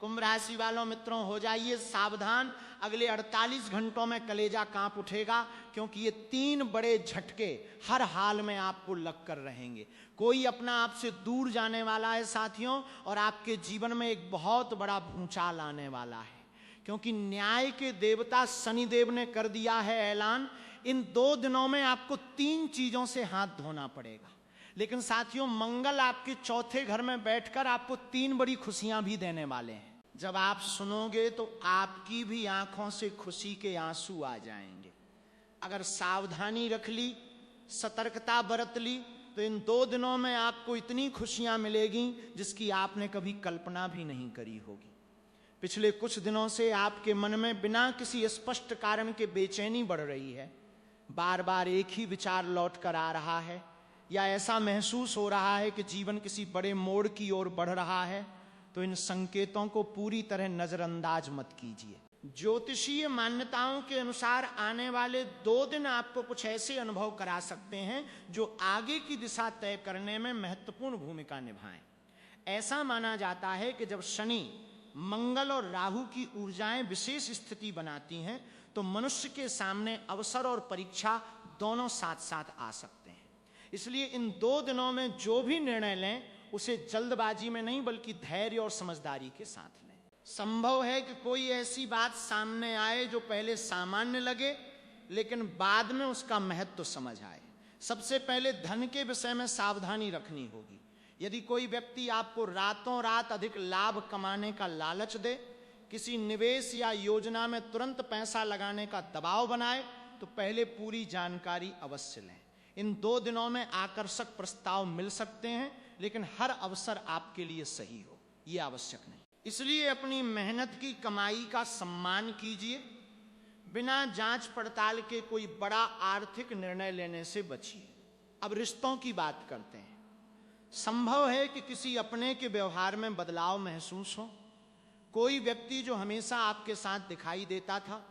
कुंभ राशि वालों मित्रों, हो जाइए सावधान। अगले 48 घंटों में कलेजा कांप उठेगा, क्योंकि ये 3 बड़े झटके हर हाल में आपको लग कर रहेंगे। कोई अपना आपसे दूर जाने वाला है साथियों, और आपके जीवन में एक बहुत बड़ा भूचाल आने वाला है, क्योंकि न्याय के देवता शनिदेव ने कर दिया है ऐलान। इन 2 दिनों में आपको 3 चीजों से हाथ धोना पड़ेगा। लेकिन साथियों, मंगल आपके चौथे घर में बैठकर आपको 3 बड़ी खुशियां भी देने वाले हैं। जब आप सुनोगे तो आपकी भी आंखों से खुशी के आंसू आ जाएंगे। अगर सावधानी रख ली, सतर्कता बरत ली, तो इन 2 दिनों में आपको इतनी खुशियां मिलेगी जिसकी आपने कभी कल्पना भी नहीं करी होगी। पिछले कुछ दिनों से आपके मन में बिना किसी स्पष्ट कारण के बेचैनी बढ़ रही है। बार बार एक ही विचार लौट कर आ रहा है, या ऐसा महसूस हो रहा है कि जीवन किसी बड़े मोड़ की ओर बढ़ रहा है। तो इन संकेतों को पूरी तरह नजरअंदाज मत कीजिए। ज्योतिषीय मान्यताओं के अनुसार आने वाले 2 दिन आपको कुछ ऐसे अनुभव करा सकते हैं जो आगे की दिशा तय करने में महत्वपूर्ण भूमिका निभाएं। ऐसा माना जाता है कि जब शनि, मंगल और राहु की ऊर्जाएं विशेष स्थिति बनाती हैं, तो मनुष्य के सामने अवसर और परीक्षा दोनों साथ साथ आ सकते हैं। इसलिए इन 2 दिनों में जो भी निर्णय लें, उसे जल्दबाजी में नहीं बल्कि धैर्य और समझदारी के साथ लें। संभव है कि कोई ऐसी बात सामने आए जो पहले सामान्य लगे, लेकिन बाद में उसका महत्व समझ आए। सबसे पहले धन के विषय में सावधानी रखनी होगी। यदि कोई व्यक्ति आपको रातों रात अधिक लाभ कमाने का लालच दे, किसी निवेश या योजना में तुरंत पैसा लगाने का दबाव बनाए, तो पहले पूरी जानकारी अवश्य लें। इन 2 दिनों में आकर्षक प्रस्ताव मिल सकते हैं, लेकिन हर अवसर आपके लिए सही हो, यह आवश्यक नहीं। इसलिए अपनी मेहनत की कमाई का सम्मान कीजिए। बिना जांच पड़ताल के कोई बड़ा आर्थिक निर्णय लेने से बचिए। अब रिश्तों की बात करते हैं। संभव है कि किसी अपने के व्यवहार में बदलाव महसूस हो। कोई व्यक्ति जो हमेशा आपके साथ दिखाई देता था,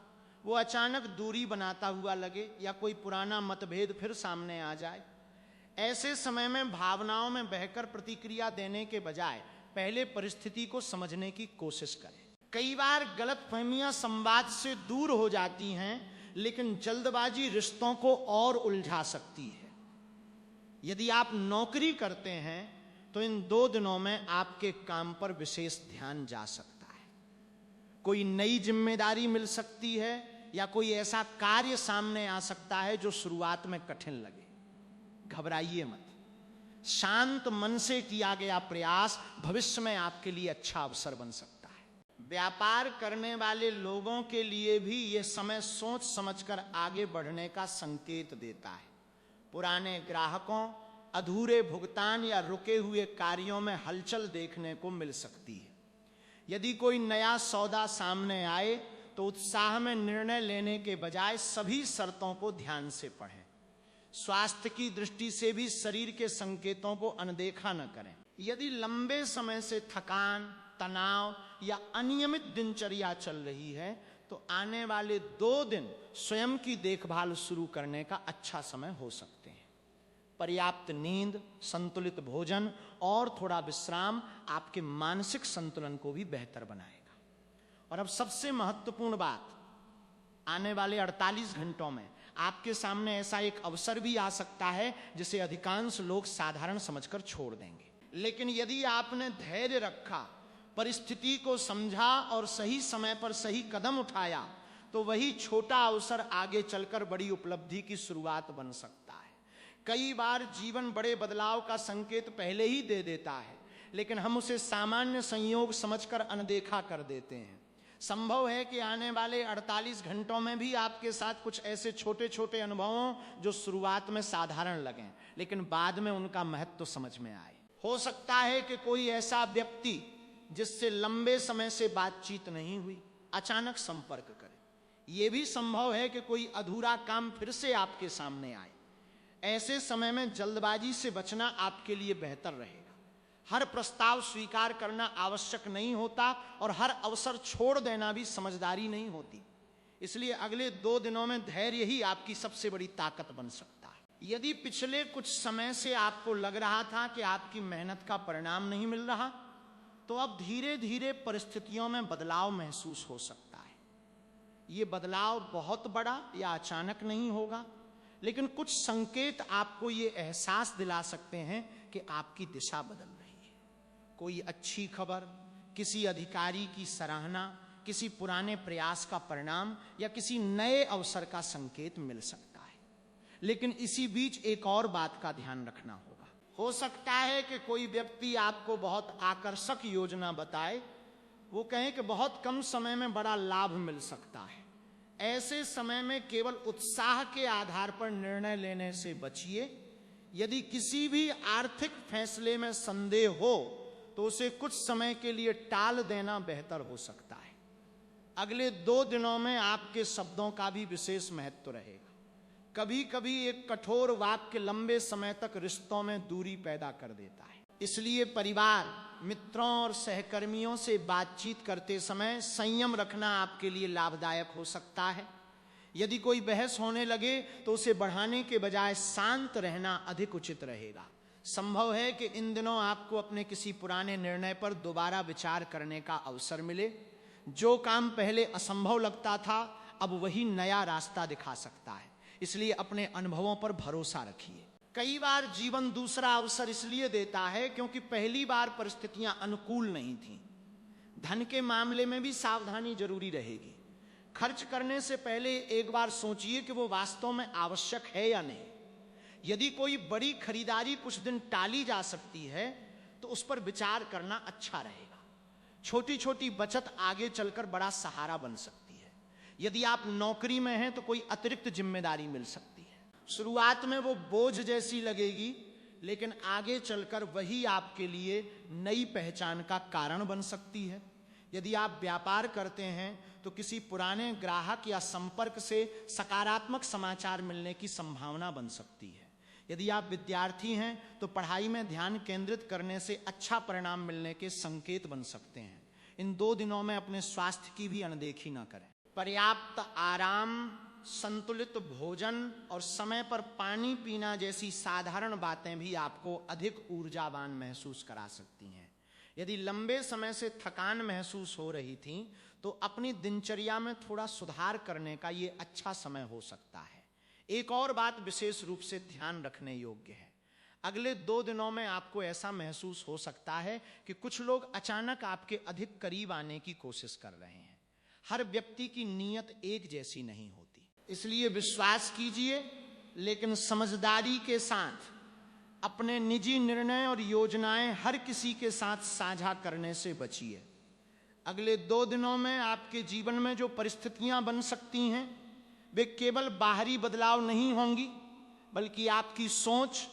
वो अचानक दूरी बनाता हुआ लगे, या कोई पुराना मतभेद फिर सामने आ जाए। ऐसे समय में भावनाओं में बहकर प्रतिक्रिया देने के बजाय पहले परिस्थिति को समझने की कोशिश करें। कई बार गलतफहमियां संवाद से दूर हो जाती हैं, लेकिन जल्दबाजी रिश्तों को और उलझा सकती है। यदि आप नौकरी करते हैं, तो इन 2 दिनों में आपके काम पर विशेष ध्यान जा सकता है। कोई नई जिम्मेदारी मिल सकती है, या कोई ऐसा कार्य सामने आ सकता है जो शुरुआत में कठिन लगे। घबराइए मत। शांत मन से किया गया प्रयास भविष्य में आपके लिए अच्छा अवसर बन सकता है। व्यापार करने वाले लोगों के लिए भी यह समय सोच समझकर आगे बढ़ने का संकेत देता है। पुराने ग्राहकों, अधूरे भुगतान या रुके हुए कार्यों में हलचल देखने को मिल सकती है। यदि कोई नया सौदा सामने आए, तो उत्साह में निर्णय लेने के बजाय सभी शर्तों को ध्यान से पढ़ें। स्वास्थ्य की दृष्टि से भी शरीर के संकेतों को अनदेखा न करें। यदि लंबे समय से थकान, तनाव या अनियमित दिनचर्या चल रही है, तो आने वाले 2 दिन स्वयं की देखभाल शुरू करने का अच्छा समय हो सकते हैं। पर्याप्त नींद, संतुलित भोजन और थोड़ा विश्राम आपके मानसिक संतुलन को भी बेहतर बनाएगा। और अब सबसे महत्वपूर्ण बात, आने वाले 48 घंटों में आपके सामने ऐसा एक अवसर भी आ सकता है जिसे अधिकांश लोग साधारण समझकर छोड़ देंगे। लेकिन यदि आपने धैर्य रखा, परिस्थिति को समझा और सही समय पर सही कदम उठाया, तो वही छोटा अवसर आगे चलकर बड़ी उपलब्धि की शुरुआत बन सकता है। कई बार जीवन बड़े बदलाव का संकेत पहले ही दे देता है, लेकिन हम उसे सामान्य संयोग समझकर अनदेखा कर देते हैं। संभव है कि आने वाले 48 घंटों में भी आपके साथ कुछ ऐसे छोटे छोटे अनुभवों जो शुरुआत में साधारण लगें, लेकिन बाद में उनका महत्व समझ में आए। हो सकता है कि कोई ऐसा व्यक्ति जिससे लंबे समय से बातचीत नहीं हुई, अचानक संपर्क करे। यह भी संभव है कि कोई अधूरा काम फिर से आपके सामने आए। ऐसे समय में जल्दबाजी से बचना आपके लिए बेहतर रहेगा। हर प्रस्ताव स्वीकार करना आवश्यक नहीं होता, और हर अवसर छोड़ देना भी समझदारी नहीं होती। इसलिए अगले 2 दिनों में धैर्य ही आपकी सबसे बड़ी ताकत बन सकता है। यदि पिछले कुछ समय से आपको लग रहा था कि आपकी मेहनत का परिणाम नहीं मिल रहा, तो अब धीरे धीरे परिस्थितियों में बदलाव महसूस हो सकता है। ये बदलाव बहुत बड़ा या अचानक नहीं होगा, लेकिन कुछ संकेत आपको ये एहसास दिला सकते हैं कि आपकी दिशा बदल रही है। कोई अच्छी खबर, किसी अधिकारी की सराहना, किसी पुराने प्रयास का परिणाम या किसी नए अवसर का संकेत मिल सकता है। लेकिन इसी बीच एक और बात का ध्यान रखना होगा। हो सकता है कि कोई व्यक्ति आपको बहुत आकर्षक योजना बताए, वो कहें कि बहुत कम समय में बड़ा लाभ मिल सकता है। ऐसे समय में केवल उत्साह के आधार पर निर्णय लेने से बचिए। यदि किसी भी आर्थिक फैसले में संदेह हो तो उसे कुछ समय के लिए टाल देना बेहतर हो सकता है। अगले 2 दिनों में आपके शब्दों का भी विशेष महत्व रहेगा। कभी कभी एक कठोर वाक्य लंबे समय तक रिश्तों में दूरी पैदा कर देता है। इसलिए परिवार, मित्रों और सहकर्मियों से बातचीत करते समय संयम रखना आपके लिए लाभदायक हो सकता है। यदि कोई बहस होने लगे तो उसे बढ़ाने के बजाय शांत रहना अधिक उचित रहेगा। संभव है कि इन दिनों आपको अपने किसी पुराने निर्णय पर दोबारा विचार करने का अवसर मिले। जो काम पहले असंभव लगता था, अब वही नया रास्ता दिखा सकता है। इसलिए अपने अनुभवों पर भरोसा रखिए। कई बार जीवन दूसरा अवसर इसलिए देता है क्योंकि पहली बार परिस्थितियां अनुकूल नहीं थीं। धन के मामले में भी सावधानी जरूरी रहेगी। खर्च करने से पहले एक बार सोचिए कि वो वास्तव में आवश्यक है या नहीं। यदि कोई बड़ी खरीदारी कुछ दिन टाली जा सकती है तो उस पर विचार करना अच्छा रहेगा। छोटी छोटी बचत आगे चलकर बड़ा सहारा बन सकती है। यदि आप नौकरी में हैं तो कोई अतिरिक्त जिम्मेदारी मिल सकती है। शुरुआत में वो बोझ जैसी लगेगी, लेकिन आगे चलकर वही आपके लिए नई पहचान का कारण बन सकती है। यदि आप व्यापार करते हैं तो किसी पुराने ग्राहक या संपर्क से सकारात्मक समाचार मिलने की संभावना बन सकती है। यदि आप विद्यार्थी हैं तो पढ़ाई में ध्यान केंद्रित करने से अच्छा परिणाम मिलने के संकेत बन सकते हैं। इन 2 दिनों में अपने स्वास्थ्य की भी अनदेखी न करें। पर्याप्त आराम, संतुलित भोजन और समय पर पानी पीना जैसी साधारण बातें भी आपको अधिक ऊर्जावान महसूस करा सकती हैं। यदि लंबे समय से थकान महसूस हो रही थी तो अपनी दिनचर्या में थोड़ा सुधार करने का ये अच्छा समय हो सकता है। एक और बात विशेष रूप से ध्यान रखने योग्य है। अगले 2 दिनों में आपको ऐसा महसूस हो सकता है कि कुछ लोग अचानक आपके अधिक करीब आने की कोशिश कर रहे हैं। हर व्यक्ति की नीयत एक जैसी नहीं होती, इसलिए विश्वास कीजिए, लेकिन समझदारी के साथ अपने निजी निर्णय और योजनाएं हर किसी के साथ साझा करने से बचिए। अगले 2 दिनों में आपके जीवन में जो परिस्थितियां बन सकती हैं वे केवल बाहरी बदलाव नहीं होंगी, बल्कि आपकी सोच,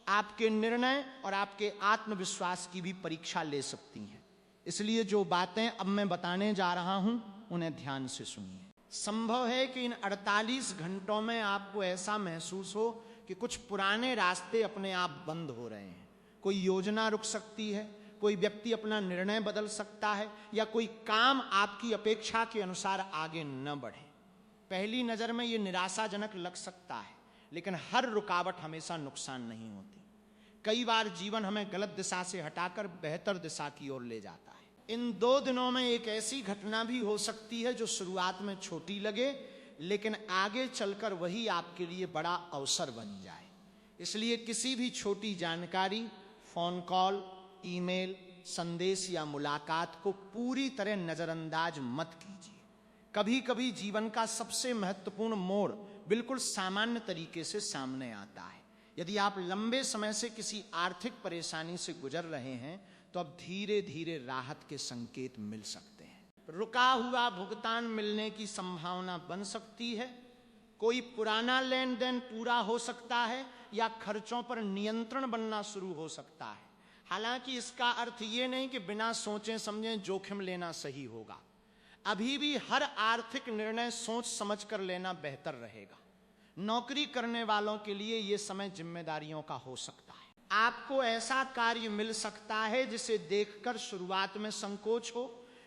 आपके निर्णय और आपके आत्मविश्वास की भी परीक्षा ले सकती हैं। इसलिए जो बातें अब मैं बताने जा रहा हूं उन्हें ध्यान से सुनिए। संभव है कि इन 48 घंटों में आपको ऐसा महसूस हो कि कुछ पुराने रास्ते अपने आप बंद हो रहे हैं। कोई योजना रुक सकती है, कोई व्यक्ति अपना निर्णय बदल सकता है, या कोई काम आपकी अपेक्षा के अनुसार आगे न बढ़े। पहली नजर में ये निराशाजनक लग सकता है, लेकिन हर रुकावट हमेशा नुकसान नहीं होती। कई बार जीवन हमें गलत दिशा से हटाकर बेहतर दिशा की ओर ले जाता है। इन 2 दिनों में एक ऐसी घटना भी हो सकती है जो शुरुआत में छोटी लगे, लेकिन आगे चलकर वही आपके लिए बड़ा अवसर बन जाए। इसलिए किसी भी छोटी जानकारी, फोन कॉल, ईमेल, संदेश या मुलाकात को पूरी तरह नजरअंदाज मत कीजिए। कभी कभी जीवन का सबसे महत्वपूर्ण मोड़ बिल्कुल सामान्य तरीके से सामने आता है। यदि आप लंबे समय से किसी आर्थिक परेशानी से गुजर रहे हैं तो अब धीरे धीरे राहत के संकेत मिल सकते हैं। रुका हुआ भुगतान मिलने की संभावना बन सकती है। कोई पुराना लेन देन पूरा हो सकता है या खर्चों पर नियंत्रण बनना शुरू हो सकता है। हालांकि इसका अर्थ ये नहीं कि बिना सोचे समझे जोखिम लेना सही होगा। अभी भी हर आर्थिक निर्णय सोच समझ कर लेना बेहतर रहेगा। नौकरी करने वालों के लिए यह समय जिम्मेदारियों का हो सकता है। आपको ऐसा कार्य मिल सकता है जिसे देखकर शुरुआत में संकोच हो,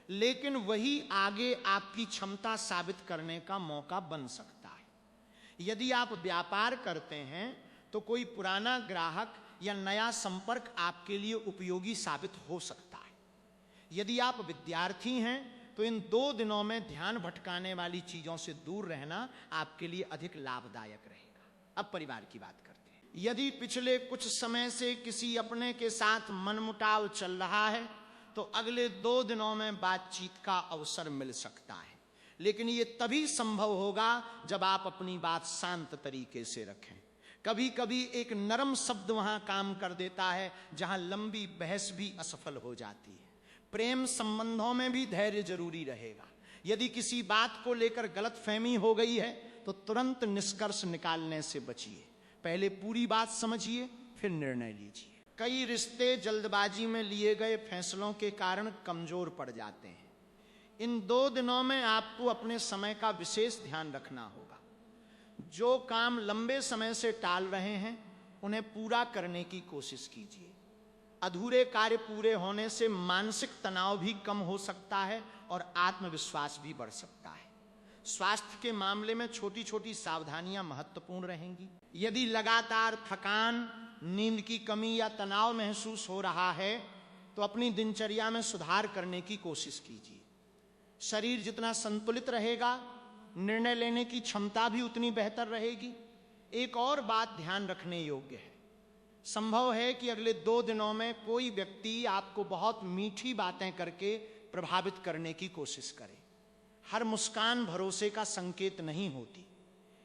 लेकिन वही आगे आपकी क्षमता साबित करने का मौका बन सकता है। यदि आप व्यापार करते हैं तो कोई पुराना ग्राहक या नया संपर्क आपके लिए उपयोगी साबित हो सकता है। यदि आप विद्यार्थी हैं तो इन 2 दिनों में ध्यान भटकाने वाली चीजों से दूर रहना आपके लिए अधिक लाभदायक रहेगा। अब परिवार की बात करते हैं। यदि पिछले कुछ समय से किसी अपने के साथ मनमुटाव चल रहा है तो अगले 2 दिनों में बातचीत का अवसर मिल सकता है, लेकिन ये तभी संभव होगा जब आप अपनी बात शांत तरीके से रखें। कभी कभी एक नरम शब्द वहां काम कर देता है जहां लंबी बहस भी असफल हो जाती है। प्रेम संबंधों में भी धैर्य जरूरी रहेगा। यदि किसी बात को लेकर गलतफहमी हो गई है तो तुरंत निष्कर्ष निकालने से बचिए। पहले पूरी बात समझिए, फिर निर्णय लीजिए। कई रिश्ते जल्दबाजी में लिए गए फैसलों के कारण कमजोर पड़ जाते हैं। इन 2 दिनों में आपको अपने समय का विशेष ध्यान रखना होगा। जो काम लंबे समय से टाल रहे हैं उन्हें पूरा करने की कोशिश कीजिए। अधूरे कार्य पूरे होने से मानसिक तनाव भी कम हो सकता है और आत्मविश्वास भी बढ़ सकता है। स्वास्थ्य के मामले में छोटी छोटी सावधानियां महत्वपूर्ण रहेंगी। यदि लगातार थकान, नींद की कमी या तनाव महसूस हो रहा है तो अपनी दिनचर्या में सुधार करने की कोशिश कीजिए। शरीर जितना संतुलित रहेगा, निर्णय लेने की क्षमता भी उतनी बेहतर रहेगी। एक और बात ध्यान रखने योग्य है। संभव है कि अगले 2 दिनों में कोई व्यक्ति आपको बहुत मीठी बातें करके प्रभावित करने की कोशिश करे। हर मुस्कान भरोसे का संकेत नहीं होती,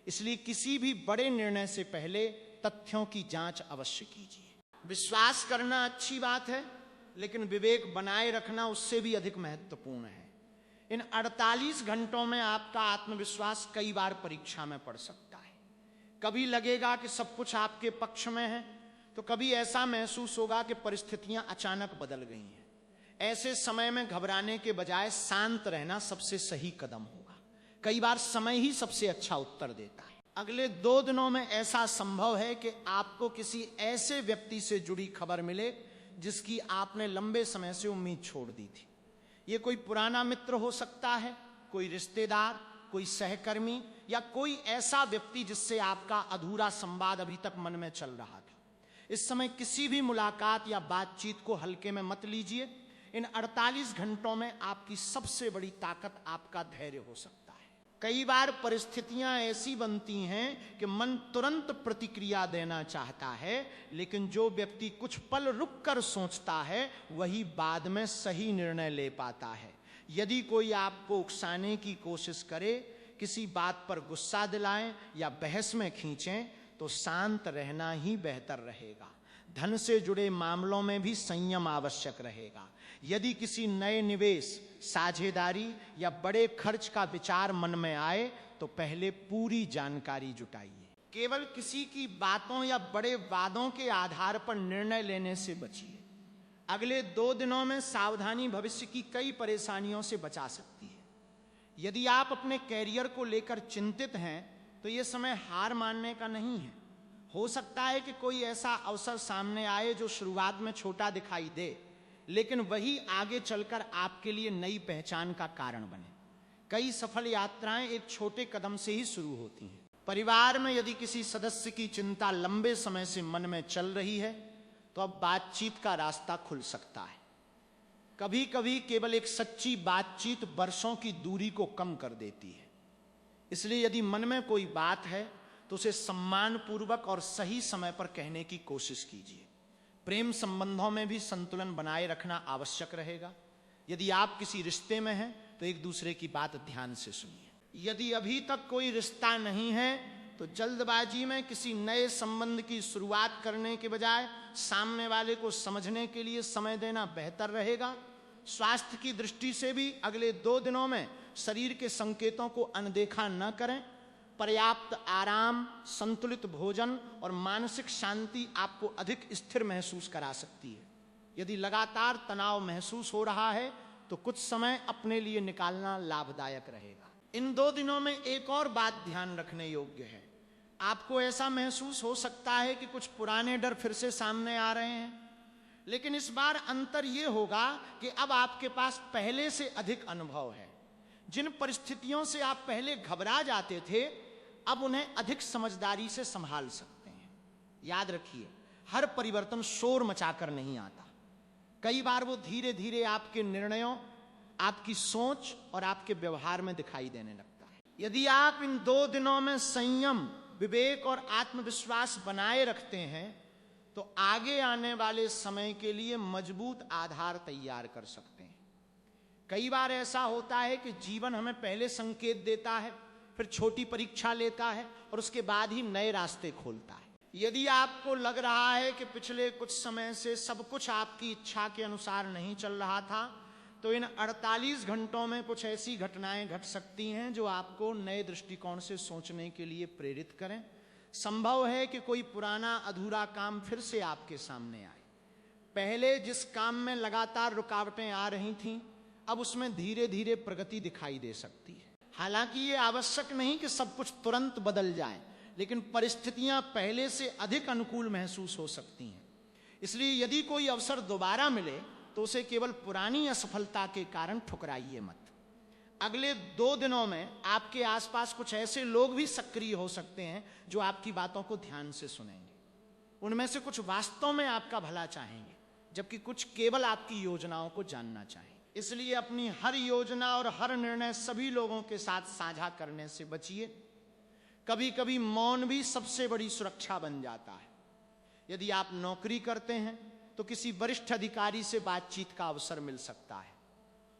इसलिए किसी भी बड़े निर्णय से पहले तथ्यों की जांच अवश्य कीजिए। विश्वास करना अच्छी बात है, लेकिन विवेक बनाए रखना उससे भी अधिक महत्वपूर्ण है। इन 48 घंटों में आपका आत्मविश्वास कई बार परीक्षा में पड़ सकता है। कभी लगेगा कि सब कुछ आपके पक्ष में है, तो कभी ऐसा महसूस होगा कि परिस्थितियां अचानक बदल गई हैं। ऐसे समय में घबराने के बजाय शांत रहना सबसे सही कदम होगा। कई बार समय ही सबसे अच्छा उत्तर देता है। अगले 2 दिनों में ऐसा संभव है कि आपको किसी ऐसे व्यक्ति से जुड़ी खबर मिले जिसकी आपने लंबे समय से उम्मीद छोड़ दी थी। ये कोई पुराना मित्र हो सकता है, कोई रिश्तेदार, कोई सहकर्मी या कोई ऐसा व्यक्ति जिससे आपका अधूरा संवाद अभी तक मन में चल रहा था। इस समय किसी भी मुलाकात या बातचीत को हल्के में मत लीजिए। इन 48 घंटों में आपकी सबसे बड़ी ताकत आपका धैर्य हो सकता है। कई बार परिस्थितियां ऐसी बनती हैं कि मन तुरंत प्रतिक्रिया देना चाहता है, लेकिन जो व्यक्ति कुछ पल रुककर सोचता है वही बाद में सही निर्णय ले पाता है। यदि कोई आपको उकसाने की कोशिश करे, किसी बात पर गुस्सा दिलाएं या बहस में खींचें, तो शांत रहना ही बेहतर रहेगा। धन से जुड़े मामलों में भी संयम आवश्यक रहेगा। यदि किसी नए निवेश, साझेदारी या बड़े खर्च का विचार मन में आए तो पहले पूरी जानकारी जुटाइए। केवल किसी की बातों या बड़े वादों के आधार पर निर्णय लेने से बचिए। अगले 2 दिनों में सावधानी भविष्य की कई परेशानियों से बचा सकती है। यदि आप अपने कैरियर को लेकर चिंतित हैं तो यह समय हार मानने का नहीं है। हो सकता है कि कोई ऐसा अवसर सामने आए जो शुरुआत में छोटा दिखाई दे, लेकिन वही आगे चलकर आपके लिए नई पहचान का कारण बने। कई सफल यात्राएं एक छोटे कदम से ही शुरू होती हैं। परिवार में यदि किसी सदस्य की चिंता लंबे समय से मन में चल रही है तो अब बातचीत का रास्ता खुल सकता है। कभी कभी केवल एक सच्ची बातचीत वर्षों की दूरी को कम कर देती है। इसलिए यदि मन में कोई बात है तो उसे सम्मानपूर्वक और सही समय पर कहने की कोशिश कीजिए। प्रेम संबंधों में भी संतुलन बनाए रखना आवश्यक रहेगा। यदि आप किसी रिश्ते में हैं तो एक दूसरे की बात ध्यान से सुनिए। यदि अभी तक कोई रिश्ता नहीं है तो जल्दबाजी में किसी नए संबंध की शुरुआत करने के बजाय सामने वाले को समझने के लिए समय देना बेहतर रहेगा। स्वास्थ्य की दृष्टि से भी अगले 2 दिनों में शरीर के संकेतों को अनदेखा न करें। पर्याप्त आराम, संतुलित भोजन और मानसिक शांति आपको अधिक स्थिर महसूस करा सकती है। यदि लगातार तनाव महसूस हो रहा है तो कुछ समय अपने लिए निकालना लाभदायक रहेगा। इन 2 दिनों में एक और बात ध्यान रखने योग्य है। आपको ऐसा महसूस हो सकता है कि कुछ पुराने डर फिर से सामने आ रहे हैं, लेकिन इस बार अंतर यह होगा कि अब आपके पास पहले से अधिक अनुभव है। जिन परिस्थितियों से आप पहले घबरा जाते थे, अब उन्हें अधिक समझदारी से संभाल सकते हैं। याद रखिए, हर परिवर्तन शोर मचाकर नहीं आता। कई बार वो धीरे धीरे आपके निर्णयों, आपकी सोच और आपके व्यवहार में दिखाई देने लगता है। यदि आप इन 2 दिनों में संयम, विवेक और आत्मविश्वास बनाए रखते हैं तो आगे आने वाले समय के लिए मजबूत आधार तैयार कर सकते हैं। कई बार ऐसा होता है कि जीवन हमें पहले संकेत देता है, फिर छोटी परीक्षा लेता है और उसके बाद ही नए रास्ते खोलता है। यदि आपको लग रहा है कि पिछले कुछ समय से सब कुछ आपकी इच्छा के अनुसार नहीं चल रहा था, तो इन 48 घंटों में कुछ ऐसी घटनाएं घट सकती हैं जो आपको नए दृष्टिकोण से सोचने के लिए प्रेरित करें। संभव है कि कोई पुराना अधूरा काम फिर से आपके सामने आए। पहले जिस काम में लगातार रुकावटें आ रही थीं, अब उसमें धीरे धीरे प्रगति दिखाई दे सकती है। हालांकि ये आवश्यक नहीं कि सब कुछ तुरंत बदल जाए, लेकिन परिस्थितियां पहले से अधिक अनुकूल महसूस हो सकती हैं। इसलिए यदि कोई अवसर दोबारा मिले तो उसे केवल पुरानी असफलता के कारण ठुकराइए मत। अगले 2 दिनों में आपके आसपास कुछ ऐसे लोग भी सक्रिय हो सकते हैं जो आपकी बातों को ध्यान से सुनेंगे। उनमें से कुछ वास्तव में आपका भला चाहेंगे, जबकि कुछ केवल आपकी योजनाओं को जानना चाहेंगे। इसलिए अपनी हर योजना और हर निर्णय सभी लोगों के साथ साझा करने से बचिए। कभी कभी मौन भी सबसे बड़ी सुरक्षा बन जाता है। यदि आप नौकरी करते हैं तो किसी वरिष्ठ अधिकारी से बातचीत का अवसर मिल सकता है।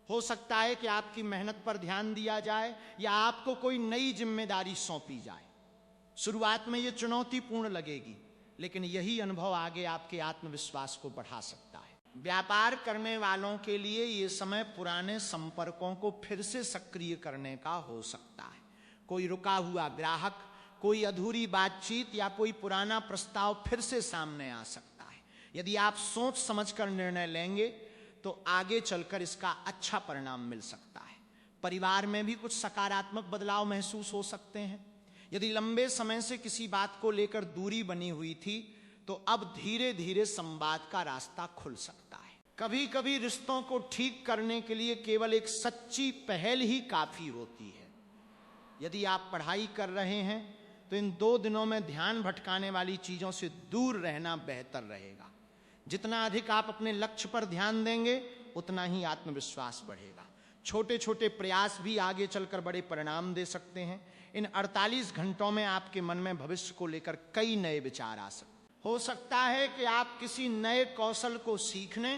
हो सकता है कि आपकी मेहनत पर ध्यान दिया जाए या आपको कोई नई जिम्मेदारी सौंपी जाए। शुरुआत में यह चुनौतीपूर्ण लगेगी, लेकिन यही अनुभव आगे आपके आत्मविश्वास को बढ़ा सकता है। व्यापार करने वालों के लिए यह समय पुराने संपर्कों को फिर से सक्रिय करने का हो सकता है। कोई रुका हुआ ग्राहक, कोई अधूरी बातचीत या कोई पुराना प्रस्ताव फिर से सामने आ सकता है। यदि आप सोच समझकर निर्णय लेंगे तो आगे चलकर इसका अच्छा परिणाम मिल सकता है। परिवार में भी कुछ सकारात्मक बदलाव महसूस हो सकते हैं। यदि लंबे समय से किसी बात को लेकर दूरी बनी हुई थी तो अब धीरे धीरे संवाद का रास्ता खुल सकता है। कभी कभी रिश्तों को ठीक करने के लिए केवल एक सच्ची पहल ही काफी होती है। यदि आप पढ़ाई कर रहे हैं तो इन 2 दिनों में ध्यान भटकाने वाली चीजों से दूर रहना बेहतर रहेगा। जितना अधिक आप अपने लक्ष्य पर ध्यान देंगे, उतना ही आत्मविश्वास बढ़ेगा। छोटे छोटे प्रयास भी आगे चलकर बड़े परिणाम दे सकते हैं। इन 48 घंटों में आपके मन में भविष्य को लेकर कई नए विचार आ सकते हैं। हो सकता है कि आप किसी नए कौशल को सीखने,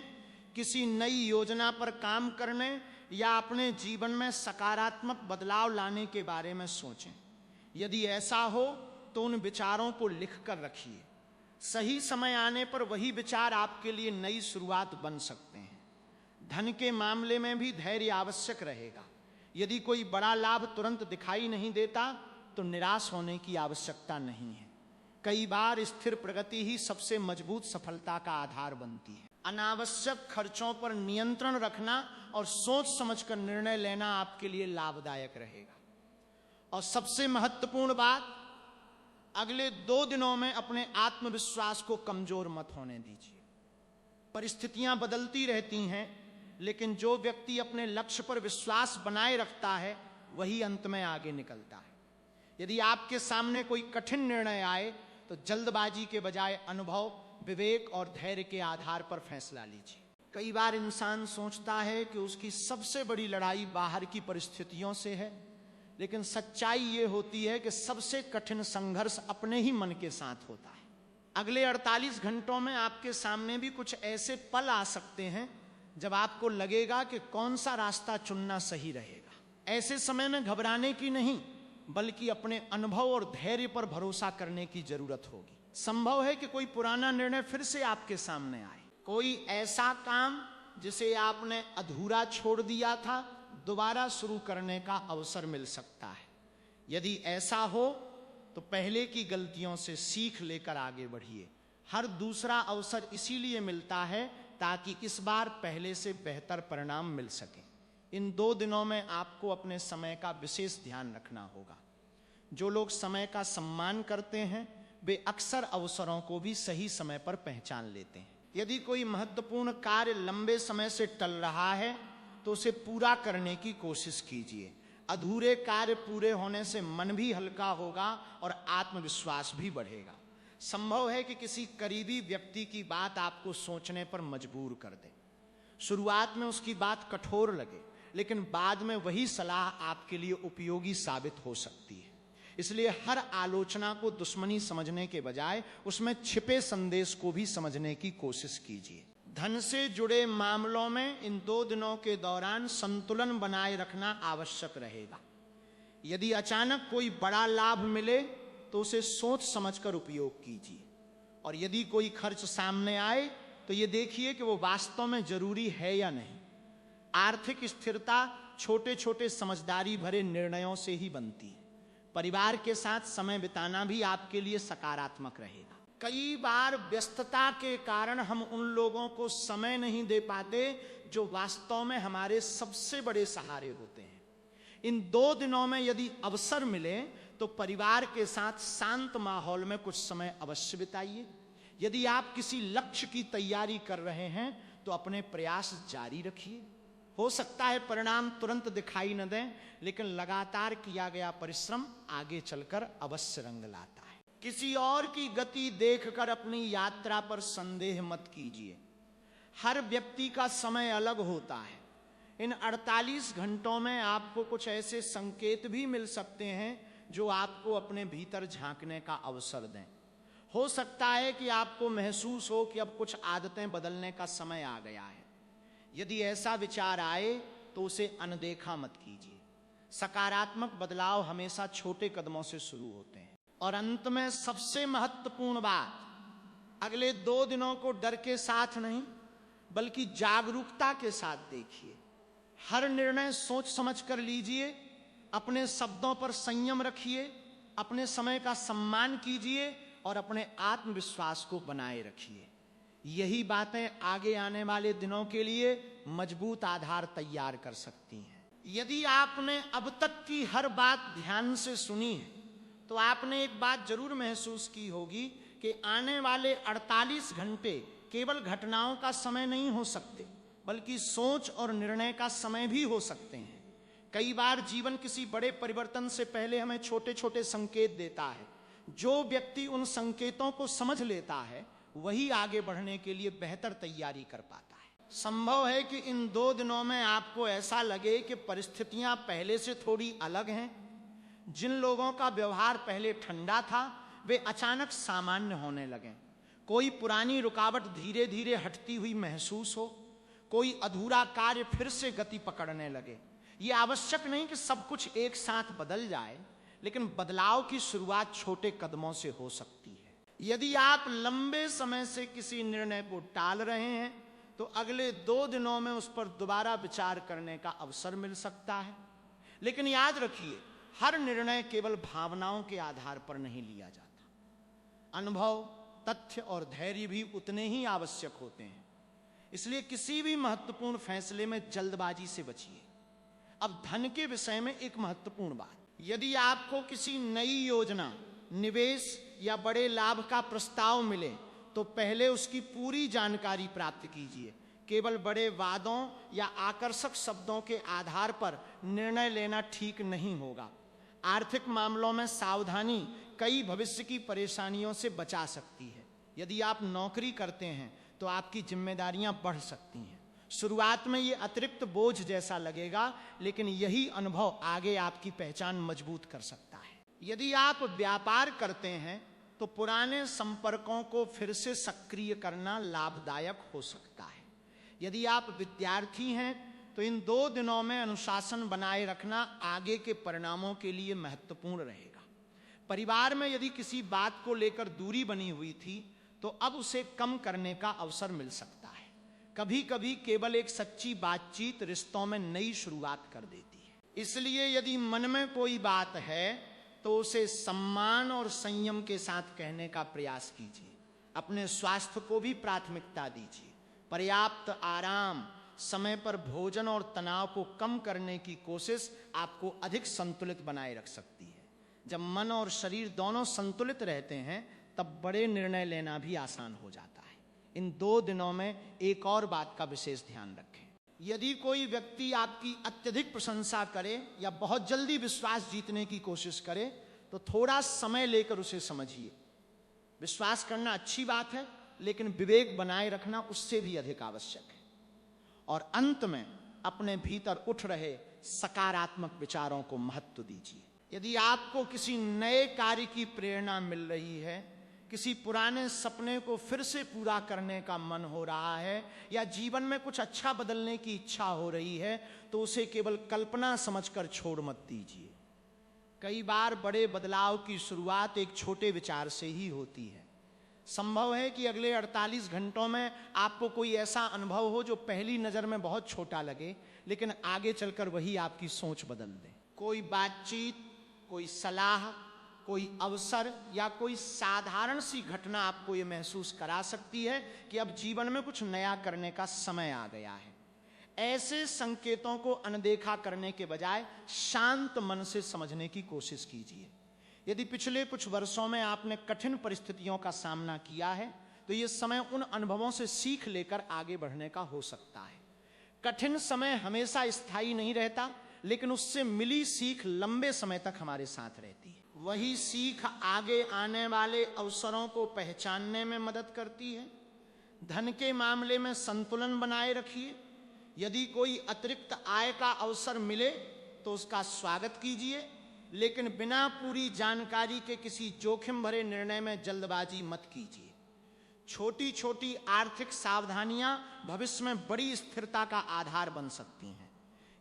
किसी नई योजना पर काम करने या अपने जीवन में सकारात्मक बदलाव लाने के बारे में सोचें। यदि ऐसा हो तो उन विचारों को लिख कर रखिए। सही समय आने पर वही विचार आपके लिए नई शुरुआत बन सकते हैं। धन के मामले में भी धैर्य आवश्यक रहेगा। यदि कोई बड़ा लाभ तुरंत दिखाई नहीं देता तो निराश होने की आवश्यकता नहीं है। कई बार स्थिर प्रगति ही सबसे मजबूत सफलता का आधार बनती है। अनावश्यक खर्चों पर नियंत्रण रखना और सोच समझकर निर्णय लेना आपके लिए लाभदायक रहेगा। और सबसे महत्वपूर्ण बात, अगले 2 दिनों में अपने आत्मविश्वास को कमजोर मत होने दीजिए। परिस्थितियां बदलती रहती हैं, लेकिन जो व्यक्ति अपने लक्ष्य पर विश्वास बनाए रखता है वही अंत में आगे निकलता है। यदि आपके सामने कोई कठिन निर्णय आए तो जल्दबाजी के बजाय अनुभव, विवेक और धैर्य के आधार पर फैसला लीजिए। कई बार इंसान सोचता है कि उसकी सबसे बड़ी लड़ाई बाहर की परिस्थितियों से है, लेकिन सच्चाई ये होती है कि सबसे कठिन संघर्ष अपने ही मन के साथ होता है। अगले 48 घंटों में आपके सामने भी कुछ ऐसे पल आ सकते हैं जब आपको लगेगा कि कौन सा रास्ता चुनना सही रहेगा। ऐसे समय में घबराने की नहीं, बल्कि अपने अनुभव और धैर्य पर भरोसा करने की जरूरत होगी। संभव है कि कोई पुराना निर्णय फिर से आपके सामने आए। कोई ऐसा काम जिसे आपने अधूरा छोड़ दिया था, दोबारा शुरू करने का अवसर मिल सकता है। यदि ऐसा हो तो पहले की गलतियों से सीख लेकर आगे बढ़िए। हर दूसरा अवसर इसीलिए मिलता है ताकि इस बार पहले से बेहतर परिणाम मिल सके। इन 2 दिनों में आपको अपने समय का विशेष ध्यान रखना होगा। जो लोग समय का सम्मान करते हैं वे अक्सर अवसरों को भी सही समय पर पहचान लेते हैं। यदि कोई महत्वपूर्ण कार्य लंबे समय से टल रहा है तो उसे पूरा करने की कोशिश कीजिए। अधूरे कार्य पूरे होने से मन भी हल्का होगा और आत्मविश्वास भी बढ़ेगा। संभव है कि किसी करीबी व्यक्ति की बात आपको सोचने पर मजबूर कर दे। शुरुआत में उसकी बात कठोर लगे, लेकिन बाद में वही सलाह आपके लिए उपयोगी साबित हो सकती है। इसलिए हर आलोचना को दुश्मनी समझने के बजाय उसमें छिपे संदेश को भी समझने की कोशिश कीजिए। धन से जुड़े मामलों में इन 2 दिनों के दौरान संतुलन बनाए रखना आवश्यक रहेगा। यदि अचानक कोई बड़ा लाभ मिले तो उसे सोच समझकर उपयोग कीजिए, और यदि कोई खर्च सामने आए तो ये देखिए कि वो वास्तव में जरूरी है या नहीं। आर्थिक स्थिरता छोटे छोटे समझदारी भरे निर्णयों से ही बनती है। परिवार के साथ समय बिताना भी आपके लिए सकारात्मक रहेगा। कई बार व्यस्तता के कारण हम उन लोगों को समय नहीं दे पाते जो वास्तव में हमारे सबसे बड़े सहारे होते हैं। इन 2 दिनों में यदि अवसर मिले तो परिवार के साथ शांत माहौल में कुछ समय अवश्य बिताइए। यदि आप किसी लक्ष्य की तैयारी कर रहे हैं तो अपने प्रयास जारी रखिए। हो सकता है परिणाम तुरंत दिखाई न दें, लेकिन लगातार किया गया परिश्रम आगे चलकर अवश्य रंग लाता है। किसी और की गति देखकर अपनी यात्रा पर संदेह मत कीजिए। हर व्यक्ति का समय अलग होता है। इन 48 घंटों में आपको कुछ ऐसे संकेत भी मिल सकते हैं जो आपको अपने भीतर झांकने का अवसर दें। हो सकता है कि आपको महसूस हो कि अब कुछ आदतें बदलने का समय आ गया है। यदि ऐसा विचार आए तो उसे अनदेखा मत कीजिए। सकारात्मक बदलाव हमेशा छोटे कदमों से शुरू होते हैं। और अंत में सबसे महत्वपूर्ण बात, अगले 2 दिनों को डर के साथ नहीं बल्कि जागरूकता के साथ देखिए। हर निर्णय सोच समझ कर लीजिए। अपने शब्दों पर संयम रखिए, अपने समय का सम्मान कीजिए और अपने आत्मविश्वास को बनाए रखिए। यही बातें आगे आने वाले दिनों के लिए मजबूत आधार तैयार कर सकती हैं। यदि आपने अब तक की हर बात ध्यान से सुनी है तो आपने एक बात जरूर महसूस की होगी कि आने वाले 48 घंटे केवल घटनाओं का समय नहीं हो सकते, बल्कि सोच और निर्णय का समय भी हो सकते हैं। कई बार जीवन किसी बड़े परिवर्तन से पहले हमें छोटे छोटे संकेत देता है। जो व्यक्ति उन संकेतों को समझ लेता है वही आगे बढ़ने के लिए बेहतर तैयारी कर पाता है। संभव है कि इन 2 दिनों में आपको ऐसा लगे कि परिस्थितियां पहले से थोड़ी अलग हैं। जिन लोगों का व्यवहार पहले ठंडा था वे अचानक सामान्य होने लगे। कोई पुरानी रुकावट धीरे धीरे हटती हुई महसूस हो। कोई अधूरा कार्य फिर से गति पकड़ने लगे। ये आवश्यक नहीं कि सब कुछ एक साथ बदल जाए, लेकिन बदलाव की शुरुआत छोटे कदमों से हो सकती है। यदि आप लंबे समय से किसी निर्णय को टाल रहे हैं तो अगले 2 दिनों में उस पर दोबारा विचार करने का अवसर मिल सकता है। लेकिन याद रखिए, हर निर्णय केवल भावनाओं के आधार पर नहीं लिया जाता। अनुभव, तथ्य और धैर्य भी उतने ही आवश्यक होते हैं। इसलिए किसी भी महत्वपूर्ण फैसले में जल्दबाजी से बचिए। अब धन के विषय में एक महत्वपूर्ण बात, यदि आपको किसी नई योजना, निवेश या बड़े लाभ का प्रस्ताव मिले तो पहले उसकी पूरी जानकारी प्राप्त कीजिए। केवल बड़े वादों या आकर्षक शब्दों के आधार पर निर्णय लेना ठीक नहीं होगा। आर्थिक मामलों में सावधानी कई भविष्य की परेशानियों से बचा सकती है। यदि आप नौकरी करते हैं तो आपकी जिम्मेदारियां बढ़ सकती हैं। शुरुआत में ये अतिरिक्त बोझ जैसा लगेगा, लेकिन यही अनुभव आगे आपकी पहचान मजबूत कर सकता है। यदि आप व्यापार करते हैं तो पुराने संपर्कों को फिर से सक्रिय करना लाभदायक हो सकता है। यदि आप विद्यार्थी हैं तो इन 2 दिनों में अनुशासन बनाए रखना आगे के परिणामों के लिए महत्वपूर्ण रहेगा। परिवार में यदि किसी बात को लेकर दूरी बनी हुई थी तो अब उसे कम करने का अवसर मिल सकता है। कभी कभी केवल एक सच्ची बातचीत रिश्तों में नई शुरुआत कर देती है। इसलिए यदि मन में कोई बात है तो उसे सम्मान और संयम के साथ कहने का प्रयास कीजिए। अपने स्वास्थ्य को भी प्राथमिकता दीजिए। पर्याप्त आराम, समय पर भोजन और तनाव को कम करने की कोशिश आपको अधिक संतुलित बनाए रख सकती है। जब मन और शरीर दोनों संतुलित रहते हैं तब बड़े निर्णय लेना भी आसान हो जाता है। इन 2 दिनों में एक और बात का विशेष ध्यान रखें। यदि कोई व्यक्ति आपकी अत्यधिक प्रशंसा करे या बहुत जल्दी विश्वास जीतने की कोशिश करे तो थोड़ा समय लेकर उसे समझिए। विश्वास करना अच्छी बात है, लेकिन विवेक बनाए रखना उससे भी अधिक आवश्यक है। और अंत में अपने भीतर उठ रहे सकारात्मक विचारों को महत्व दीजिए। यदि आपको किसी नए कार्य की प्रेरणा मिल रही है, किसी पुराने सपने को फिर से पूरा करने का मन हो रहा है, या जीवन में कुछ अच्छा बदलने की इच्छा हो रही है, तो उसे केवल कल्पना समझकर छोड़ मत दीजिए। कई बार बड़े बदलाव की शुरुआत एक छोटे विचार से ही होती है। संभव है कि अगले 48 घंटों में आपको कोई ऐसा अनुभव हो जो पहली नजर में बहुत छोटा लगे, लेकिन आगे चलकर वही आपकी सोच बदल दे। कोई बातचीत, कोई सलाह, कोई अवसर या कोई साधारण सी घटना आपको ये महसूस करा सकती है कि अब जीवन में कुछ नया करने का समय आ गया है। ऐसे संकेतों को अनदेखा करने के बजाय शांत मन से समझने की कोशिश कीजिए। यदि पिछले कुछ वर्षों में आपने कठिन परिस्थितियों का सामना किया है, तो ये समय उन अनुभवों से सीख लेकर आगे बढ़ने का हो सकता है। कठिन समय हमेशा स्थायी नहीं रहता, लेकिन उससे मिली सीख लंबे समय तक हमारे साथ रहती है। वही सीख आगे आने वाले अवसरों को पहचानने में मदद करती है। धन के मामले में संतुलन बनाए रखिए। यदि कोई अतिरिक्त आय का अवसर मिले तो उसका स्वागत कीजिए, लेकिन बिना पूरी जानकारी के किसी जोखिम भरे निर्णय में जल्दबाजी मत कीजिए। छोटी छोटी आर्थिक सावधानियां भविष्य में बड़ी स्थिरता का आधार बन सकती हैं।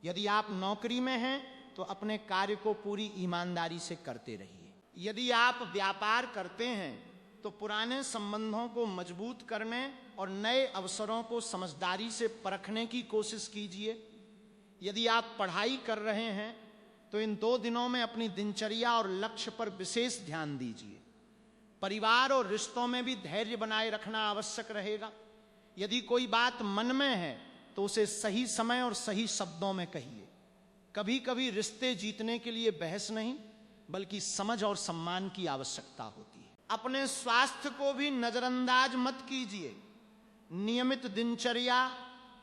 यदि आप नौकरी में हैं तो अपने कार्य को पूरी ईमानदारी से करते रहिए। यदि आप व्यापार करते हैं तो पुराने संबंधों को मजबूत करने और नए अवसरों को समझदारी से परखने की कोशिश कीजिए। यदि आप पढ़ाई कर रहे हैं तो इन 2 दिनों में अपनी दिनचर्या और लक्ष्य पर विशेष ध्यान दीजिए। परिवार और रिश्तों में भी धैर्य बनाए रखना आवश्यक रहेगा। यदि कोई बात मन में है तो उसे सही समय और सही शब्दों में कहिए। कभी कभी रिश्ते जीतने के लिए बहस नहीं, बल्कि समझ और सम्मान की आवश्यकता होती है। अपने स्वास्थ्य को भी नजरअंदाज मत कीजिए। नियमित दिनचर्या,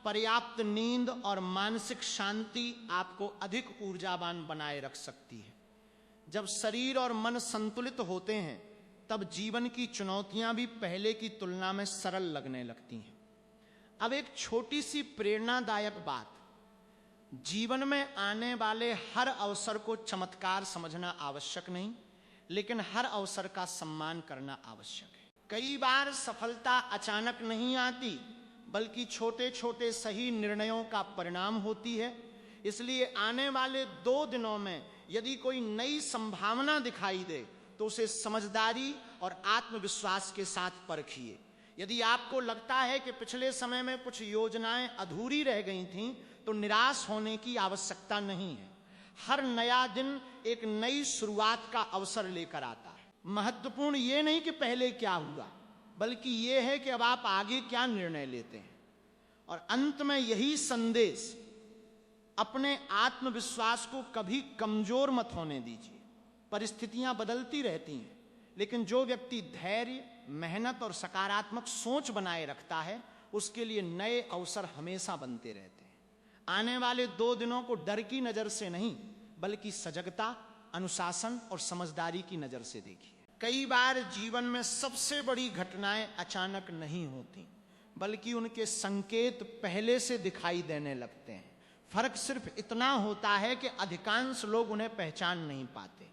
पर्याप्त नींद और मानसिक शांति आपको अधिक ऊर्जावान बनाए रख सकती है। जब शरीर और मन संतुलित होते हैं, तब जीवन की चुनौतियां भी पहले की तुलना में सरल लगने लगती हैं। अब एक छोटी सी प्रेरणादायक बात, जीवन में आने वाले हर अवसर को चमत्कार समझना आवश्यक नहीं, लेकिन हर अवसर का सम्मान करना आवश्यक है। कई बार सफलता अचानक नहीं आती, बल्कि छोटे छोटे सही निर्णयों का परिणाम होती है। इसलिए आने वाले 2 दिनों में यदि कोई नई संभावना दिखाई दे तो उसे समझदारी और आत्मविश्वास के साथ परखिए। यदि आपको लगता है कि पिछले समय में कुछ योजनाएं अधूरी रह गई थीं, तो निराश होने की आवश्यकता नहीं है। हर नया दिन एक नई शुरुआत का अवसर लेकर आता है। महत्वपूर्ण ये नहीं कि पहले क्या हुआ, बल्कि ये है कि अब आप आगे क्या निर्णय लेते हैं। और अंत में यही संदेश, अपने आत्मविश्वास को कभी कमजोर मत होने दीजिए। परिस्थितियां बदलती रहती हैं, लेकिन जो व्यक्ति धैर्य, मेहनत और सकारात्मक सोच बनाए रखता है, उसके लिए नए अवसर हमेशा बनते रहते हैं। आने वाले 2 दिनों को डर की नजर से नहीं, बल्कि सजगता, अनुशासन और समझदारी की नजर से देखिए। कई बार जीवन में सबसे बड़ी घटनाएं अचानक नहीं होती, बल्कि उनके संकेत पहले से दिखाई देने लगते हैं। फर्क सिर्फ इतना होता है कि अधिकांश लोग उन्हें पहचान नहीं पाते।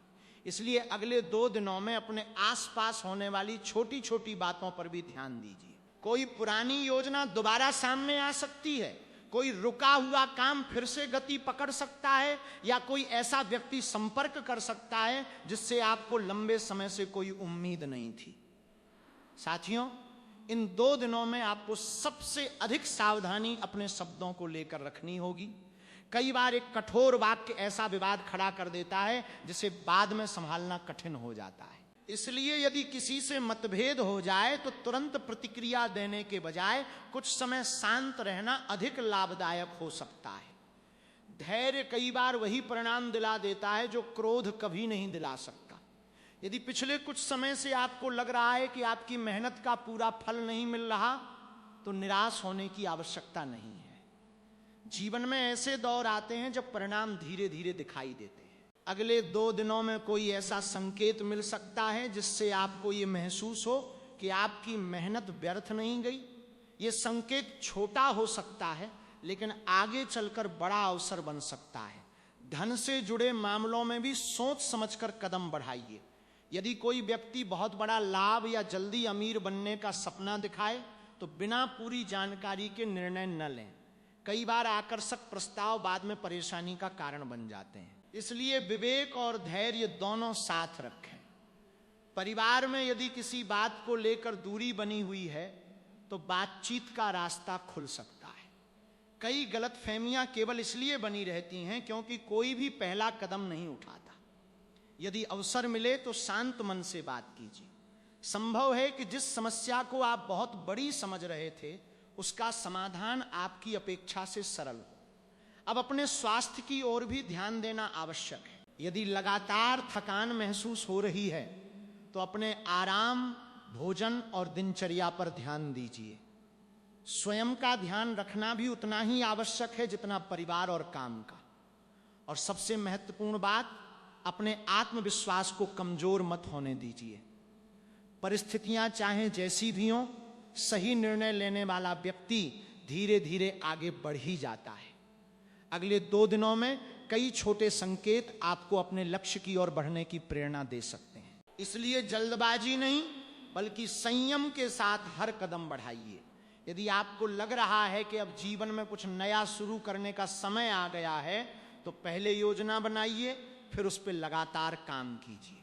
इसलिए अगले 2 दिनों में अपने आसपास होने वाली छोटी छोटी बातों पर भी ध्यान दीजिए। कोई पुरानी योजना दोबारा सामने आ सकती है, कोई रुका हुआ काम फिर से गति पकड़ सकता है, या कोई ऐसा व्यक्ति संपर्क कर सकता है जिससे आपको लंबे समय से कोई उम्मीद नहीं थी। साथियों, इन 2 दिनों में आपको सबसे अधिक सावधानी अपने शब्दों को लेकर रखनी होगी। कई बार एक कठोर वाक्य ऐसा विवाद खड़ा कर देता है जिसे बाद में संभालना कठिन हो जाता है। इसलिए यदि किसी से मतभेद हो जाए तो तुरंत प्रतिक्रिया देने के बजाय कुछ समय शांत रहना अधिक लाभदायक हो सकता है। धैर्य कई बार वही परिणाम दिला देता है जो क्रोध कभी नहीं दिला सकता। यदि पिछले कुछ समय से आपको लग रहा है कि आपकी मेहनत का पूरा फल नहीं मिल रहा, तो निराश होने की आवश्यकता नहीं है। जीवन में ऐसे दौर आते हैं जब परिणाम धीरे धीरे दिखाई देते हैं। अगले 2 दिनों में कोई ऐसा संकेत मिल सकता है जिससे आपको ये महसूस हो कि आपकी मेहनत व्यर्थ नहीं गई। ये संकेत छोटा हो सकता है, लेकिन आगे चलकर बड़ा अवसर बन सकता है। धन से जुड़े मामलों में भी सोच समझकर कदम बढ़ाइए। यदि कोई व्यक्ति बहुत बड़ा लाभ या जल्दी अमीर बनने का सपना दिखाए तो बिना पूरी जानकारी के निर्णय न लें। कई बार आकर्षक प्रस्ताव बाद में परेशानी का कारण बन जाते हैं। इसलिए विवेक और धैर्य दोनों साथ रखें। परिवार में यदि किसी बात को लेकर दूरी बनी हुई है तो बातचीत का रास्ता खुल सकता है। कई गलतफहमियां केवल इसलिए बनी रहती हैं क्योंकि कोई भी पहला कदम नहीं उठाता। यदि अवसर मिले तो शांत मन से बात कीजिए। संभव है कि जिस समस्या को आप बहुत बड़ी समझ रहे थे उसका समाधान आपकी अपेक्षा से सरल हो। अब अपने स्वास्थ्य की ओर भी ध्यान देना आवश्यक है। यदि लगातार थकान महसूस हो रही है तो अपने आराम, भोजन और दिनचर्या पर ध्यान दीजिए। स्वयं का ध्यान रखना भी उतना ही आवश्यक है जितना परिवार और काम का। और सबसे महत्वपूर्ण बात, अपने आत्मविश्वास को कमजोर मत होने दीजिए। परिस्थितियां चाहे जैसी भी हों, सही निर्णय लेने वाला व्यक्ति धीरे धीरे आगे बढ़ ही जाता है। अगले 2 दिनों में कई छोटे संकेत आपको अपने लक्ष्य की ओर बढ़ने की प्रेरणा दे सकते हैं। इसलिए जल्दबाजी नहीं बल्कि संयम के साथ हर कदम बढ़ाइए। यदि आपको लग रहा है कि अब जीवन में कुछ नया शुरू करने का समय आ गया है तो पहले योजना बनाइए, फिर उस पर लगातार काम कीजिए।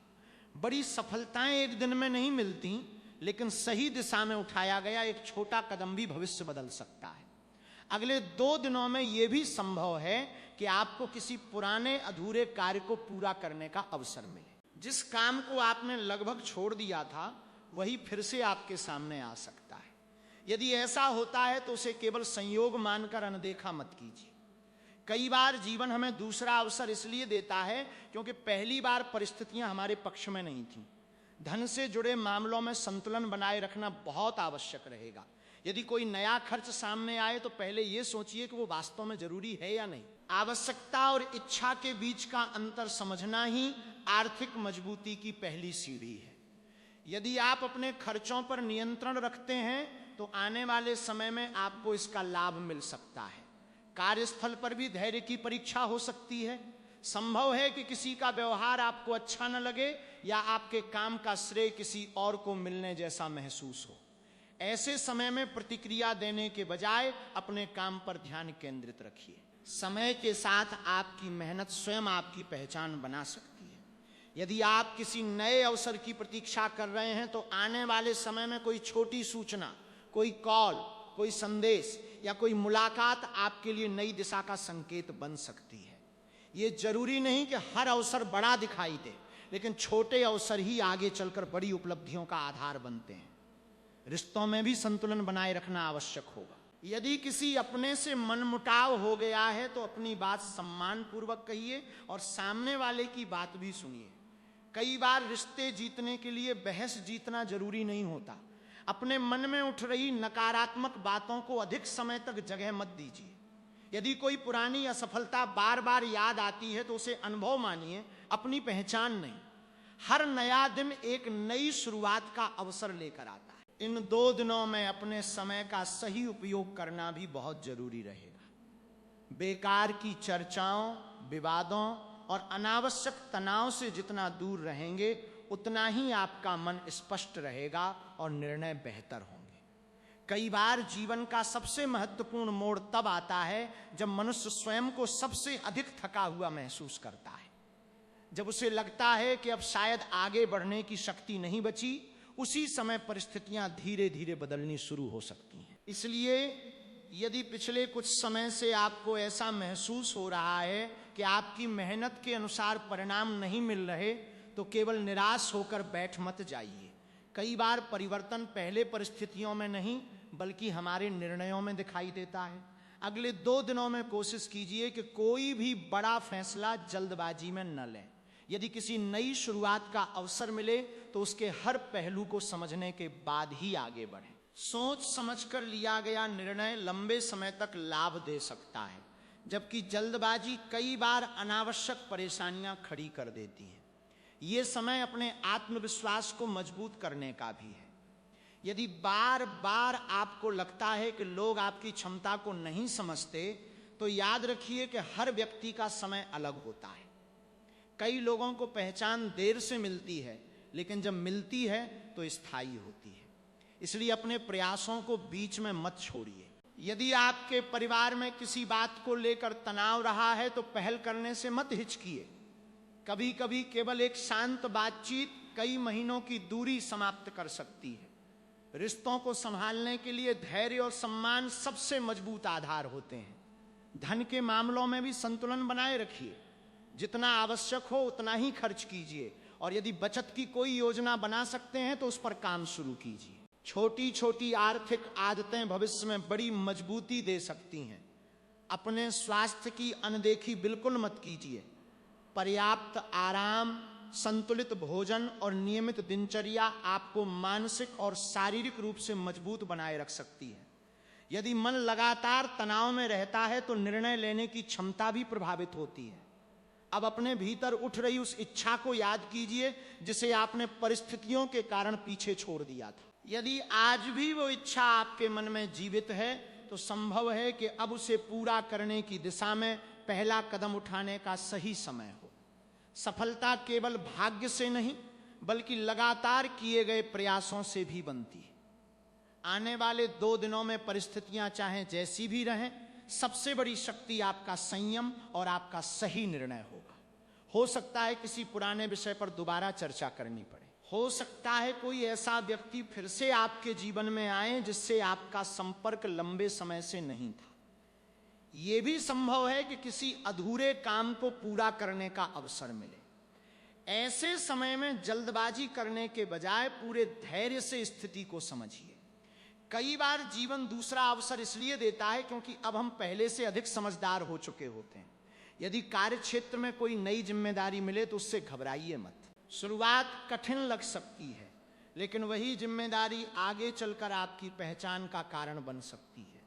बड़ी सफलताएं एक दिन में नहीं मिलती, लेकिन सही दिशा में उठाया गया एक छोटा कदम भी भविष्य बदल सकता है। अगले 2 दिनों में यह भी संभव है कि आपको किसी पुराने अधूरे कार्य को पूरा करने का अवसर मिले। जिस काम को आपने लगभग छोड़ दिया था वही फिर से आपके सामने आ सकता है। यदि ऐसा होता है तो उसे केवल संयोग मानकर अनदेखा मत कीजिए। कई बार जीवन हमें दूसरा अवसर इसलिए देता है क्योंकि पहली बार परिस्थितियां हमारे पक्ष में नहीं थीं। धन से जुड़े मामलों में संतुलन बनाए रखना बहुत आवश्यक रहेगा। यदि कोई नया खर्च सामने आए तो पहले यह सोचिए कि वो वास्तव में जरूरी है या नहीं। आवश्यकता और इच्छा के बीच का अंतर समझना ही आर्थिक मजबूती की पहली सीढ़ी है। यदि आप अपने खर्चों पर नियंत्रण रखते हैं तो आने वाले समय में आपको इसका लाभ मिल सकता है। कार्यस्थल पर भी धैर्य की परीक्षा हो सकती है। संभव है कि किसी का व्यवहार आपको अच्छा न लगे या आपके काम का श्रेय किसी और को मिलने जैसा महसूस हो। ऐसे समय में प्रतिक्रिया देने के बजाय अपने काम पर ध्यान केंद्रित रखिए। समय के साथ आपकी मेहनत स्वयं आपकी पहचान बना सकती है। यदि आप किसी नए अवसर की प्रतीक्षा कर रहे हैं तो आने वाले समय में कोई छोटी सूचना, कोई कॉल, कोई संदेश या कोई मुलाकात आपके लिए नई दिशा का संकेत बन सकती है। ये जरूरी नहीं कि हर अवसर बड़ा दिखाई दे, लेकिन छोटे अवसर ही आगे चलकर बड़ी उपलब्धियों का आधार बनते हैं। रिश्तों में भी संतुलन बनाए रखना आवश्यक होगा। यदि किसी अपने से मनमुटाव हो गया है तो अपनी बात सम्मानपूर्वक कहिए और सामने वाले की बात भी सुनिए। कई बार रिश्ते जीतने के लिए बहस जीतना जरूरी नहीं होता। अपने मन में उठ रही नकारात्मक बातों को अधिक समय तक जगह मत दीजिए। यदि कोई पुरानी असफलता बार बार याद आती है तो उसे अनुभव मानिए, अपनी पहचान नहीं। हर नया दिन एक नई शुरुआत का अवसर लेकर आता है। इन 2 दिनों में अपने समय का सही उपयोग करना भी बहुत जरूरी रहेगा। बेकार की चर्चाओं, विवादों और अनावश्यक तनाव से जितना दूर रहेंगे उतना ही आपका मन स्पष्ट रहेगा और निर्णय बेहतर होंगे। कई बार जीवन का सबसे महत्वपूर्ण मोड़ तब आता है जब मनुष्य स्वयं को सबसे अधिक थका हुआ महसूस करता है। जब उसे लगता है कि अब शायद आगे बढ़ने की शक्ति नहीं बची, उसी समय परिस्थितियां धीरे धीरे बदलनी शुरू हो सकती हैं। इसलिए यदि पिछले कुछ समय से आपको ऐसा महसूस हो रहा है कि आपकी मेहनत के अनुसार परिणाम नहीं मिल रहे तो केवल निराश होकर बैठ मत जाइए। कई बार परिवर्तन पहले परिस्थितियों में नहीं बल्कि हमारे निर्णयों में दिखाई देता है। अगले 2 दिनों में कोशिश कीजिए कि कोई भी बड़ा फैसला जल्दबाजी में न लें। यदि किसी नई शुरुआत का अवसर मिले तो उसके हर पहलू को समझने के बाद ही आगे बढ़ें। सोच समझकर लिया गया निर्णय लंबे समय तक लाभ दे सकता है, जबकि जल्दबाजी कई बार अनावश्यक परेशानियां खड़ी कर देती है। ये समय अपने आत्मविश्वास को मजबूत करने का भी है। यदि बार बार आपको लगता है कि लोग आपकी क्षमता को नहीं समझते, तो याद रखिए कि हर व्यक्ति का समय अलग होता है। कई लोगों को पहचान देर से मिलती है, लेकिन जब मिलती है तो स्थायी होती है। इसलिए अपने प्रयासों को बीच में मत छोड़िए। यदि आपके परिवार में किसी बात को लेकर तनाव रहा है तो पहल करने से मत हिचकिए। कभी कभी केवल एक शांत बातचीत कई महीनों की दूरी समाप्त कर सकती है। रिश्तों को संभालने के लिए धैर्य और सम्मान सबसे मजबूत आधार होते हैं। धन के मामलों में भी संतुलन बनाए रखिए। जितना आवश्यक हो उतना ही खर्च कीजिए, और यदि बचत की कोई योजना बना सकते हैं तो उस पर काम शुरू कीजिए। छोटी छोटी आर्थिक आदतें भविष्य में बड़ी मजबूती दे सकती हैं। अपने स्वास्थ्य की अनदेखी बिल्कुल मत कीजिए। पर्याप्त आराम, संतुलित भोजन और नियमित दिनचर्या आपको मानसिक और शारीरिक रूप से मजबूत बनाए रख सकती है। यदि मन लगातार तनाव में रहता है तो निर्णय लेने की क्षमता भी प्रभावित होती है। अब अपने भीतर उठ रही उस इच्छा को याद कीजिए जिसे आपने परिस्थितियों के कारण पीछे छोड़ दिया था। यदि आज भी वो इच्छा आपके मन में जीवित है तो संभव है कि अब उसे पूरा करने की दिशा में पहला कदम उठाने का सही समय हो। सफलता केवल भाग्य से नहीं बल्कि लगातार किए गए प्रयासों से भी बनती है। आने वाले 2 दिनों में परिस्थितियां चाहे जैसी भी रहें, सबसे बड़ी शक्ति आपका संयम और आपका सही निर्णय होगा। हो सकता है किसी पुराने विषय पर दोबारा चर्चा करनी पड़े। हो सकता है कोई ऐसा व्यक्ति फिर से आपके जीवन में आए जिससे आपका संपर्क लंबे समय से नहीं था। यह भी संभव है कि किसी अधूरे काम को पूरा करने का अवसर मिले। ऐसे समय में जल्दबाजी करने के बजाय पूरे धैर्य से स्थिति को समझिए। कई बार जीवन दूसरा अवसर इसलिए देता है क्योंकि अब हम पहले से अधिक समझदार हो चुके होते हैं। यदि कार्य क्षेत्र में कोई नई जिम्मेदारी मिले तो उससे घबराइए मत। शुरुआत कठिन लग सकती है, लेकिन वही जिम्मेदारी आगे चलकर आपकी पहचान का कारण बन सकती है।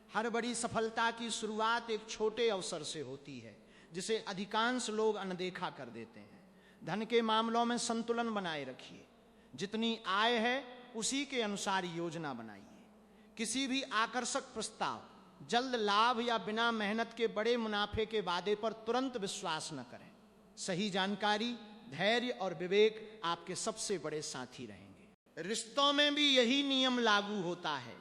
हर बड़ी सफलता की शुरुआत एक छोटे अवसर से होती है जिसे अधिकांश लोग अनदेखा कर देते हैं। धन के मामलों में संतुलन बनाए रखिए। जितनी आय है उसी के अनुसार योजना बनाइए। किसी भी आकर्षक प्रस्ताव, जल्द लाभ या बिना मेहनत के बड़े मुनाफे के वादे पर तुरंत विश्वास न करें। सही जानकारी, धैर्य और विवेक आपके सबसे बड़े साथी रहेंगे। रिश्तों में भी यही नियम लागू होता है।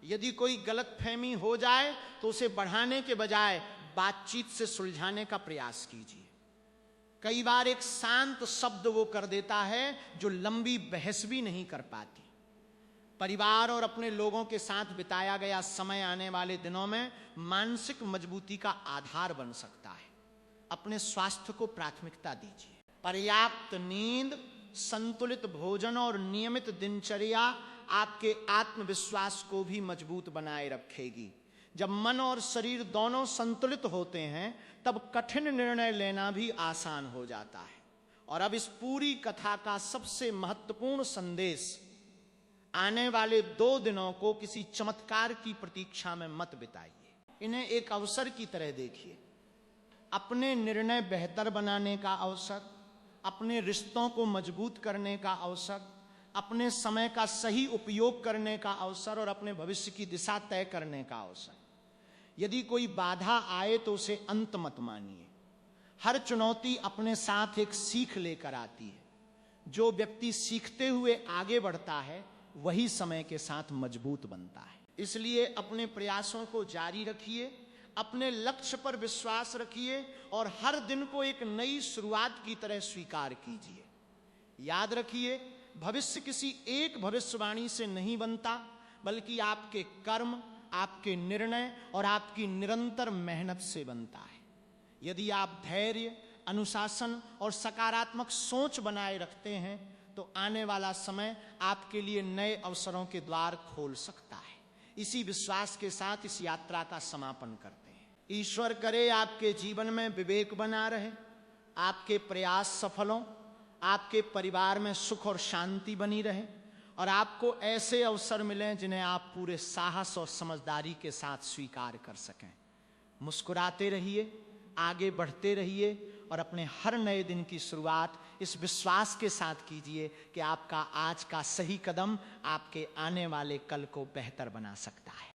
यदि कोई गलतफहमी हो जाए तो उसे बढ़ाने के बजाय बातचीत से सुलझाने का प्रयास कीजिए। कई बार एक शांत शब्द वो कर देता है जो लंबी बहस भी नहीं कर पाती। परिवार और अपने लोगों के साथ बिताया गया समय आने वाले दिनों में मानसिक मजबूती का आधार बन सकता है। अपने स्वास्थ्य को प्राथमिकता दीजिए। पर्याप्त नींद, संतुलित भोजन और नियमित दिनचर्या आपके आत्मविश्वास को भी मजबूत बनाए रखेगी। जब मन और शरीर दोनों संतुलित होते हैं तब कठिन निर्णय लेना भी आसान हो जाता है। और अब इस पूरी कथा का सबसे महत्वपूर्ण संदेश, आने वाले 2 दिनों को किसी चमत्कार की प्रतीक्षा में मत बिताइए। इन्हें एक अवसर की तरह देखिए। अपने निर्णय बेहतर बनाने का अवसर, अपने रिश्तों को मजबूत करने का अवसर, अपने समय का सही उपयोग करने का अवसर और अपने भविष्य की दिशा तय करने का अवसर। यदि कोई बाधा आए तो उसे अंत मत मानिए। हर चुनौती अपने साथ एक सीख लेकर आती है। जो व्यक्ति सीखते हुए आगे बढ़ता है वही समय के साथ मजबूत बनता है। इसलिए अपने प्रयासों को जारी रखिए, अपने लक्ष्य पर विश्वास रखिए और हर दिन को एक नई शुरुआत की तरह स्वीकार कीजिए। याद रखिए, भविष्य किसी एक भविष्यवाणी से नहीं बनता, बल्कि आपके कर्म, आपके निर्णय और आपकी निरंतर मेहनत से बनता है। यदि आप धैर्य, अनुशासन और सकारात्मक सोच बनाए रखते हैं तो आने वाला समय आपके लिए नए अवसरों के द्वार खोल सकता है। इसी विश्वास के साथ इस यात्रा का समापन करते हैं। ईश्वर करे आपके जीवन में विवेक बना रहे, आपके प्रयास सफल हों, आपके परिवार में सुख और शांति बनी रहे और आपको ऐसे अवसर मिलें जिन्हें आप पूरे साहस और समझदारी के साथ स्वीकार कर सकें। मुस्कुराते रहिए, आगे बढ़ते रहिए और अपने हर नए दिन की शुरुआत इस विश्वास के साथ कीजिए कि आपका आज का सही कदम आपके आने वाले कल को बेहतर बना सकता है।